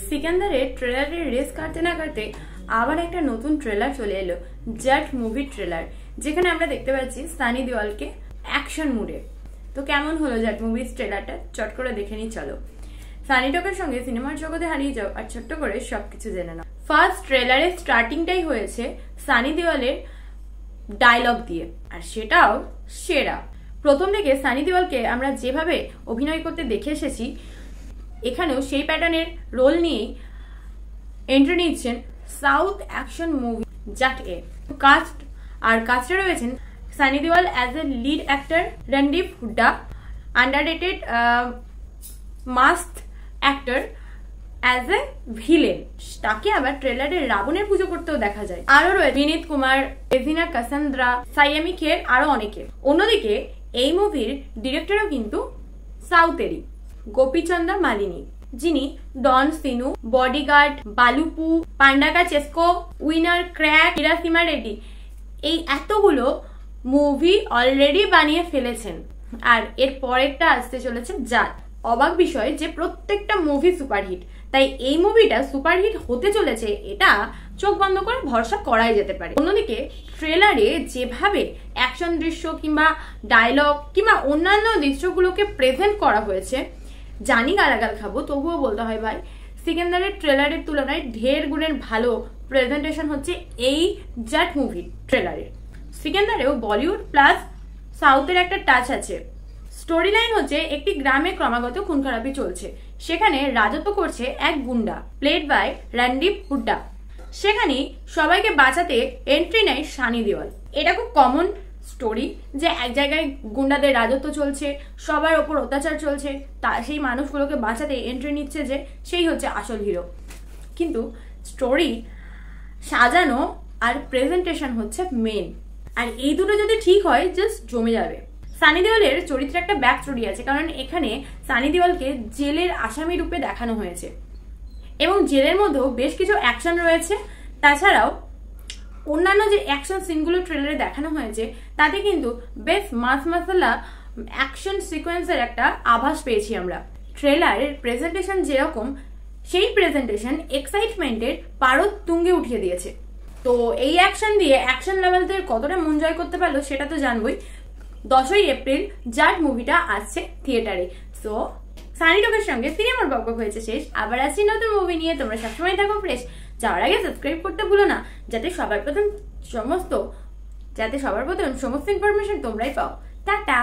সিকান্দারের ট্রেলারের race কাটতে না কাটতে আবার একটা নতুন ট্রেলার চলে এলো, জাট মুভির ট্রেলার, যেখানে আমরা দেখতে পাচ্ছি সানি দেওয়ালকে অ্যাকশন মুডে। তো কেমন হলো জাট মুভির ট্রেলারটা, চট করে দেখে নিই চলো। সানি টকের সঙ্গে সিনেমার জগতে হারিয়ে যাও আর ছোট্ট করে সবকিছু জেনে নাও। ফার্স্ট ট্রেলারের স্টার্টিংটাই হয়েছে সানি দেওয়ালের ডায়লগ দিয়ে, আর সেটাও সেরা। প্রথম থেকে সানি দেওয়ালকে আমরা যেভাবে অভিনয় করতে দেখে এসেছি, এখানেও সেই প্যাটার্নের রোল নিয়েই এন্ট্রি নিচ্ছেন সাউথ অ্যাকশন মুভি জাট এ। কাস্টে রয়েছেন Sunny Deol as a lead actor, Randeep Hooda underrated must actor as a villain, তাকে আবার ট্রেলারে রাবণের পুজো করতেও দেখা যায়। আরো রয়েছে বিনীত কুমার, রেজিনা কাসান্দ্রা, সাইয়ামি খের, আরো অনেকে। অন্যদিকে এই মুভির ডিরেক্টরও কিন্তু সাউথেরই, গোপীচন্দা মালিনী, যিনি ডন Sinu, bodyguard, বালুপু, পান্ডাকা চেস্কো, winner, crack, হিরাসিমা Reddy, এই এতগুলো মুভি অলরেডি বানিয়ে ফেলেছেন। আর এর পরেরটা আসতে চলেছে জাট। অবাক বিষয় যে প্রত্যেকটা মুভি সুপারহিট, তাই এই মুভিটা সুপারহিট হতে চলেছে এটা চোখ বন্ধ করে ভরসা করাই যেতে পারে। অন্যদিকে ট্রেলারে যেভাবে অ্যাকশন দৃশ্য কিংবা ডায়লগ কিংবা অন্যান্য দৃশ্যগুলোকে প্রেজেন্ট করা হয়েছে, জানি গালাগাল খাবো, তবুও বলতে হয় ভাই, সিকান্দারের ট্রেলারের তুলনায় ঢের গুণের ভালো প্রেজেন্টেশন হচ্ছে এই জাট মুভির ট্রেলারের। সিকান্দারেও বলিউড প্লাস সাউথের একটা টাচ আছে। স্টোরি লাইন হচ্ছে একটি গ্রামে ক্রমাগত খুন খারাপি চলছে, সেখানে রাজত্ব করছে এক গুন্ডা প্লেড বাই রণদীপ হুড্ডা। সেখানে সবাইকে বাঁচাতে এন্ট্রি নেয় সানি দেওয়াল। এটা খুব কমন স্টোরি যে এক জায়গায় গুন্ডাদের রাজত্ব চলছে, সবার ওপর অত্যাচার চলছে, তা সেই মানুষগুলোকে বাঁচাতে এন্ট্রি নিচ্ছে যে সেই হচ্ছে আসল হিরো। কিন্তু স্টোরি সাজানো আর প্রেজেন্টেশন হচ্ছে মেন, আর এই দুটো যদি ঠিক হয় জাস্ট জমে যাবে। সানি দেওয়ালের চরিত্রে একটা ব্যাক স্টোরি আছে, কারণ এখানে সানি দেওয়ালকে জেলের আসামি রূপে দেখানো হয়েছে এবং জেলের মধ্যেও বেশ কিছু অ্যাকশন রয়েছে। তাছাড়াও অন্যান্য যে অ্যাকশন সিনগুলো ট্রেলারে দেখানো হয়েছে তাতে কিন্তু বেশ মাস মাসালা অ্যাকশন সিকোয়েন্সের একটা আভাস পেয়েছি আমরা। ট্রেলারের প্রেজেন্টেশন যেরকম, সেই প্রেজেন্টেশন এক্সাইটমেন্টের পারদ তুঙ্গে উঠিয়ে দিয়েছে। তো এই অ্যাকশন দিয়ে অ্যাকশন লেভেলদের কতটা মন জয় করতে পারলো সেটা তো জানবই। 10ই এপ্রিল জাট মুভিটা আসছে থিয়েটারে। সো সানি টকের সঙ্গে সিনেমার বকবক হয়েছে শেষ, আবার আসছি নতুন মুভি নিয়ে। তোমরা সবসময় থাকো ফ্রেশ। যাওয়ার আগে সাবস্ক্রাইব করতে ভুলো না, যাতে সবার প্রথম সমস্ত ইনফরমেশন তোমরাই পাও। টাটা।